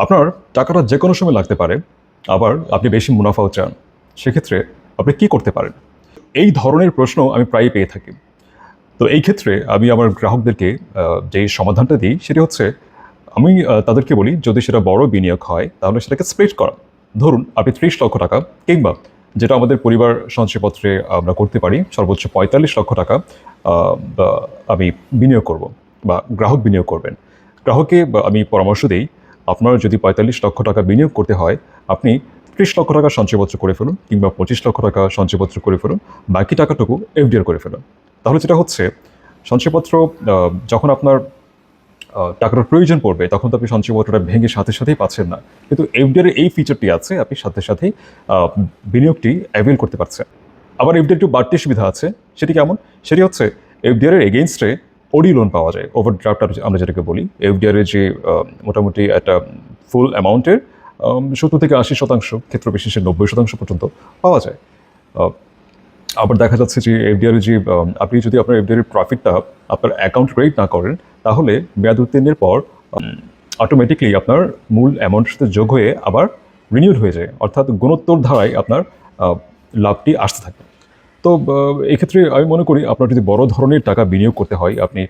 আপনার টাকাটা যে কোনো সময় লাগতে পারে, আবার আপনি বেশি মুনাফাও চান। সেক্ষেত্রে আপনি কি করতে পারেন? এই ধরনের প্রশ্ন আমি প্রায়ই পেয়ে থাকি। তো এই ক্ষেত্রে আমি আমার গ্রাহকদেরকে যেই সমাধানটা দিই সেটি হচ্ছে আমি তাদেরকে বলি যদি সেটা বড় বিনিয়োগ হয় তাহলে সেটাকে স্প্লিট করা। ধরুন আপনি ৩০ লক্ষ টাকা কিংবা যেটা আমাদের পরিবার সঞ্চয়পত্রে আমরা করতে পারি সর্বোচ্চ ৪৫ লক্ষ টাকা বা আমি বিনিয়োগ করব বা গ্রাহক বিনিয়োগ করবেন। গ্রাহককে আমি পরামর্শ দিই আপনার যদি ৪৫ লক্ষ টাকা বিনিয়োগ করতে হয় আপনি ৩০ লক্ষ টাকা সঞ্চয়পত্র করে ফেলুন কিংবা ২৫ লক্ষ টাকা সঞ্চয়পত্র করে ফেলুন, বাকি টাকাটুকু এফডিআর করে ফেলুন। তাহলে যেটা হচ্ছে সঞ্চয়পত্র যখন আপনার টাকাটার প্রয়োজন পড়বে তখন তো আপনি সঞ্চয়পত্রটা ভেঙে সাথে সাথেই পাচ্ছেন না। কিন্তু এফডিআর এর এই ফিচারটি আছে আপনি সাথে সাথেই বিনিয়োগটি অ্যাভেল করতে পারছেন। আবার এফডিআর একটু বাড়তি সুবিধা আছে। সেটি কেমন? সেটি হচ্ছে এফডিআর এর এগেইনস্টে ওডি লোন পাওয়া যায়। ওভারড্রাফট আমরা যেটাকে বলি। এফডিআর এর যে মোটামুটি একটা ফুল অ্যামাউন্টের ৭০ থেকে ৮০% ক্ষেত্র বিশেষে ৯০% পর্যন্ত পাওয়া যায়। আ আবার দেখা যাচ্ছে যে এফডিআর যে আপনি যদি আপনার এফডিআর এর প্রফিটটা আপনার অ্যাকাউন্ট ক্রেডিট না করেন, তাহলে মেয়াদ উত্তীর্ণের পর অটোমেটিক্যালি আপনার মূল অ্যামাউন্টের সাথে যোগ হয়ে আবার রিনিউড হয়ে যায়। অর্থাৎ গুণোত্তর ধারায় আপনার আ লাভটি আসতে থাকে। তো এক্ষেত্রে আমি মনে করি আপনার যদি বড় ধরনের টাকা বিনিয়োগ করতে হয়, আপনি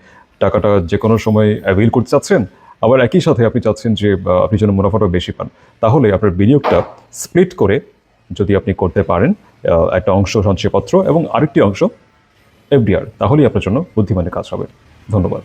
টাকাটা যেকোনো সময় অ্যাভেইল করতে চাচ্ছেন, আবার একই সাথে আপনি চাচ্ছেন যে আপনি যেন মুনাফাটা বেশি পান। তাহলে আপনার বিনিয়োগটা স্প্লিট করে যদি আপনি করতে পারেন, একটা অংশ সঞ্চয়পত্র এবং আরেকটি অংশ এফডিআর, তাহলেই আপনার জন্য বুদ্ধিমানের কাজ হবে। ধন্যবাদ।